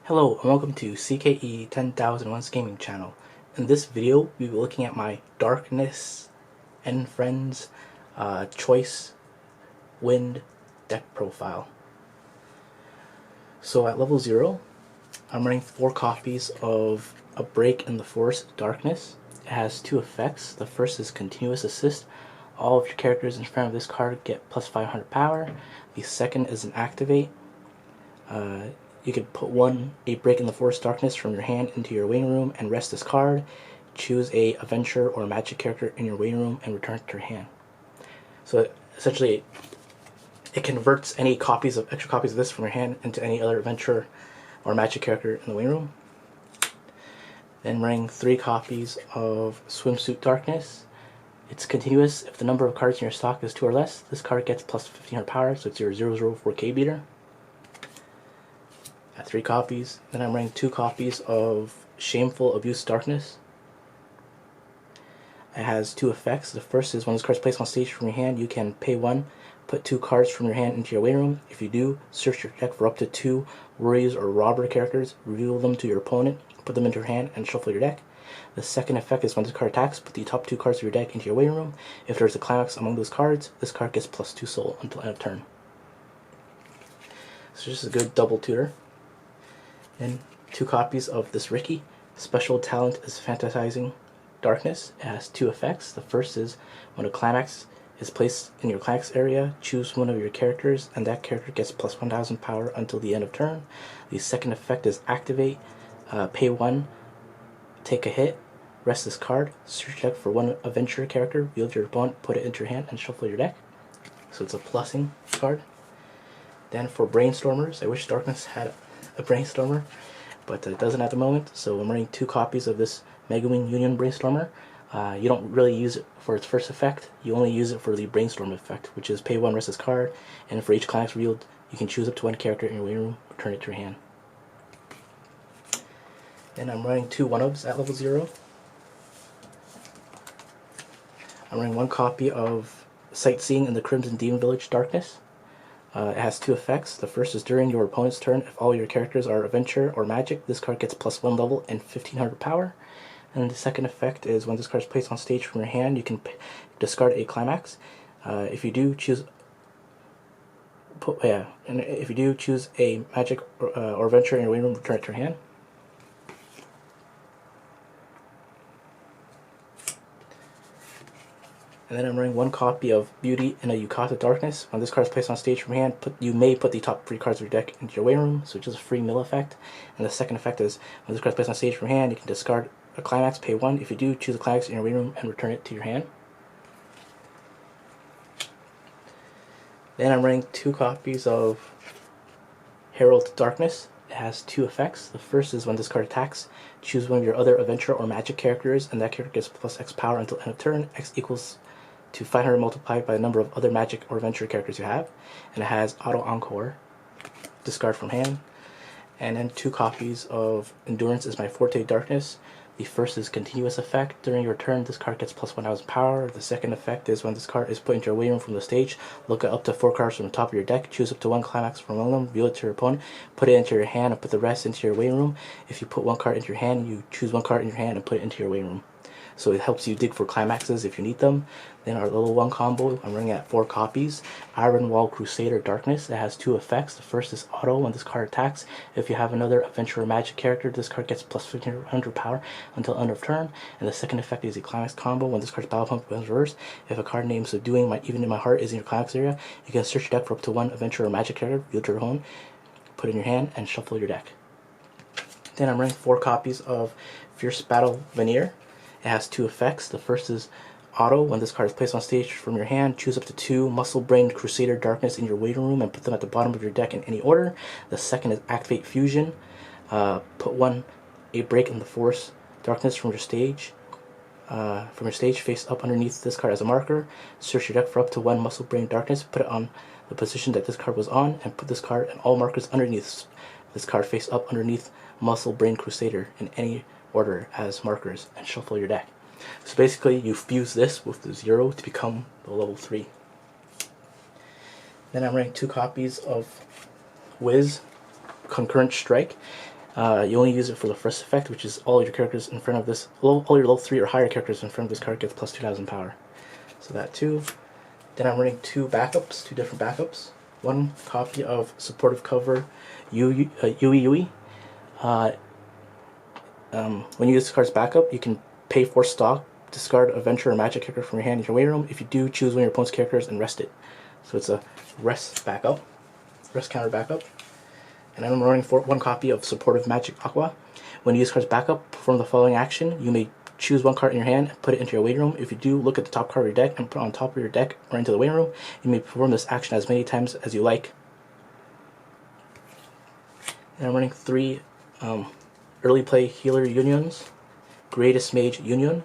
Hello and welcome to CKE 10001's gaming channel. In this video, we will be looking at my Darkness and Friends Choice Wind deck profile. So at level 0, I'm running 4 copies of A Break in the Forest Darkness. It has 2 effects. The first is Continuous Assist. All of your characters in front of this card get plus 500 power. The second is an Activate. You can put A Break in the Forest Darkness from your hand into your waiting room and rest this card. Choose a adventure or magic character in your waiting room and return it to your hand. So essentially, it converts any extra copies of this from your hand into any other adventure or magic character in the waiting room. Then running 3 copies of Swimsuit Darkness. It's continuous. If the number of cards in your stock is 2 or less, this card gets plus 1500 power, so it's your 004K beater. At 3 copies. Then I'm running 2 copies of Shameful Abuse Darkness. It has 2 effects. The first is when this card is placed on stage from your hand, you can pay 1, put 2 cards from your hand into your waiting room. If you do, search your deck for up to 2 Worries or Robber characters, reveal them to your opponent, put them into your hand, and shuffle your deck. The second effect is when this card attacks, put the top 2 cards of your deck into your waiting room. If there's a climax among those cards, this card gets plus 2 soul until end of turn. So just a good double tutor. And 2 copies of this Ricky. Special talent is Fantasizing Darkness. It has 2 effects. The first is when a climax is placed in your climax area, choose one of your characters, and that character gets plus 1000 power until the end of turn. The second effect is Activate. Pay 1, take a hit, rest this card, search deck for 1 adventure character, reveal your opponent, put it into your hand, and shuffle your deck. So it's a plussing card. Then for Brainstormers, I wish Darkness had a Brainstormer, but it doesn't at the moment, so I'm running 2 copies of this Megawing Union Brainstormer. You don't really use it for its first effect, you only use it for the Brainstorm effect, which is pay 1, rest this card, and for each climax revealed, you can choose up to 1 character in your waiting room, return it to your hand. And I'm running 2 1-ups at level 0. I'm running 1 copy of Sightseeing in the Crimson Demon Village Darkness. It has 2 effects. The first is during your opponent's turn, if all your characters are adventure or magic, this card gets plus 1 level and 1500 power. And the second effect is when this card is placed on stage from your hand, you can discard a climax. If you do choose a magic or adventure in your waiting room, return it to your hand. And then I'm running 1 copy of Beauty in a Yukata Darkness. When this card is placed on stage from your hand, you may put the top 3 cards of your deck into your waiting room, so it's just a free mill effect. And the second effect is when this card is placed on stage from your hand, you can discard a climax, pay 1. If you do, choose a climax in your waiting room and return it to your hand. Then I'm running 2 copies of Herald Darkness. It has 2 effects. The first is when this card attacks, choose one of your other adventure or magic characters, and that character gets plus X power until end of turn. X equals to 500 multiplied by the number of other magic or adventure characters you have. And it has Auto Encore, discard from hand. And then 2 copies of Endurance is My Forte Darkness. The first is Continuous Effect. During your turn, this card gets plus 1000 power. The second effect is when this card is put into your waiting room from the stage, look at up to 4 cards from the top of your deck, choose up to 1 climax from among them, reveal it to your opponent, put it into your hand, and put the rest into your waiting room. If you put 1 card into your hand, you choose 1 card in your hand and put it into your waiting room. So it helps you dig for climaxes if you need them. Then our level 1 combo, I'm running at 4 copies. Iron Wall Crusader Darkness. It has 2 effects. The first is auto when this card attacks. If you have another adventure or magic character, this card gets plus 1500 power until end of turn. And the second effect is a climax combo. When this card's battle pump goes reverse, if a card named Subduing My Even in My Heart is in your climax area, you can search your deck for up to 1 adventure or magic character, reveal to your own, put it in your hand, and shuffle your deck. Then I'm running 4 copies of Fierce Battle Veneer. It has 2 effects. The first is auto. When this card is placed on stage from your hand, choose up to 2 Muscle Brain Crusader Darkness in your waiting room and put them at the bottom of your deck in any order. The second is Activate Fusion. Put 1 A Break in the Forest Darkness from your stage. Face up underneath this card as a marker. Search your deck for up to 1 Muscle Brain Darkness. Put it on the position that this card was on, and put this card and all markers underneath this card face up underneath Muscle Brain Crusader in any order as markers, and shuffle your deck. So basically you fuse this with the 0 to become the level 3. Then I'm running 2 copies of Wiz Concurrent Strike. You only use it for the first effect, which is all your characters in front of this, all your level 3 or higher characters in front of this card gets plus 2,000 power. So that too. Then I'm running two different backups. One copy of Supportive Cover Yui. When you use this card's backup, you can pay 4 stock, discard a venture or magic character from your hand in your waiting room. If you do, choose one of your opponent's characters and rest it. So it's a rest counter backup. And I'm running one copy of Supportive Magic Aqua. When you use card's backup, perform the following action. You may choose one card in your hand and put it into your waiting room. If you do, look at the top card of your deck and put it on top of your deck or into the waiting room. You may perform this action as many times as you like. And I'm running 3 early play healer unions. Greatest Mage Union.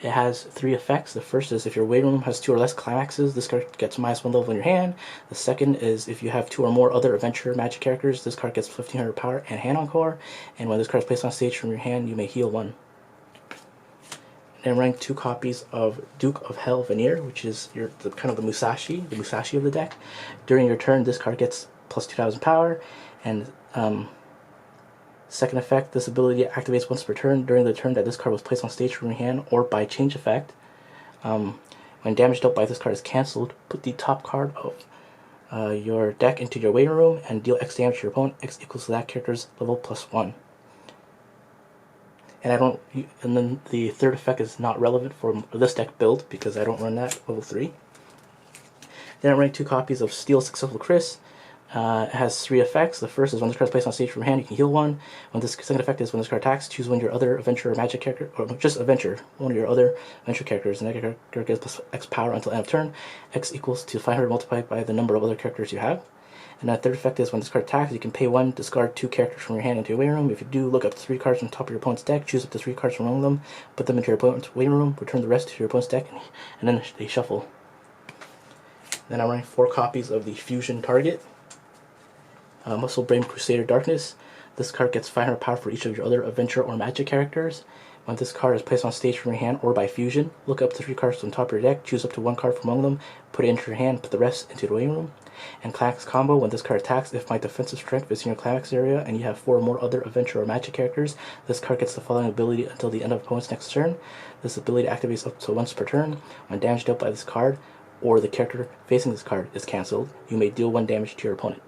It has 3 effects. The first is if your waiting room has 2 or less climaxes, this card gets -1 level in your hand. The second is if you have 2 or more other adventure magic characters, this card gets 1500 power and hand encore. And when this card is placed on stage from your hand, you may heal 1. And I'm running 2 copies of Duke of Hell Veneer, which is kind of the Musashi of the deck. During your turn, this card gets plus 2,000 power, and second effect, this ability activates once per turn during the turn that this card was placed on stage from your hand, or by change effect. When damage dealt by this card is cancelled, put the top card of your deck into your waiting room and deal X damage to your opponent. X equals to that character's level +1. And then the third effect is not relevant for this deck build because I don't run that level 3. Then I'm running 2 copies of Steel Successful Chris. It has 3 effects. The first is when this card is placed on stage from your hand, you can heal 1. When this second effect is when this card attacks, choose one of your other adventure or magic character, or just adventure, one of your other adventure characters, and that character gets plus X power until end of turn. X equals to 500 multiplied by the number of other characters you have. And the third effect is when this card attacks, you can pay 1, discard 2 characters from your hand into your waiting room. If you do, look up to 3 cards on top of your opponent's deck, choose up to 3 cards from among them, put them into your opponent's waiting room, return the rest to your opponent's deck, and then they shuffle. Then I'm running 4 copies of the Fusion Target. Muscle Brain Crusader Darkness. This card gets 500 power for each of your other adventure or magic characters. When this card is placed on stage from your hand or by fusion, look up to 3 cards on top of your deck, choose up to 1 card from among them, put it into your hand, put the rest into the waiting room. And Climax Combo, when this card attacks, if my defensive strength is in your climax area and you have 4 or more other adventure or magic characters, this card gets the following ability until the end of the opponent's next turn. This ability activates up to once per turn. When damage dealt by this card or the character facing this card is cancelled, you may deal 1 damage to your opponent.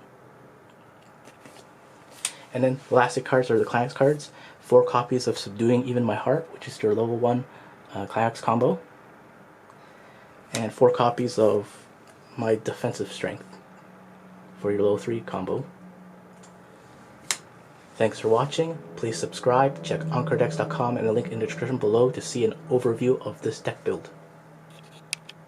And then the last 6 cards are the Climax cards. 4 copies of Subduing Even My Heart, which is your level 1 Climax combo. And 4 copies of my Defensive Strength for your level 3 combo. Thanks for watching. Please subscribe, check oncardex.com and the link in the description below to see an overview of this deck build.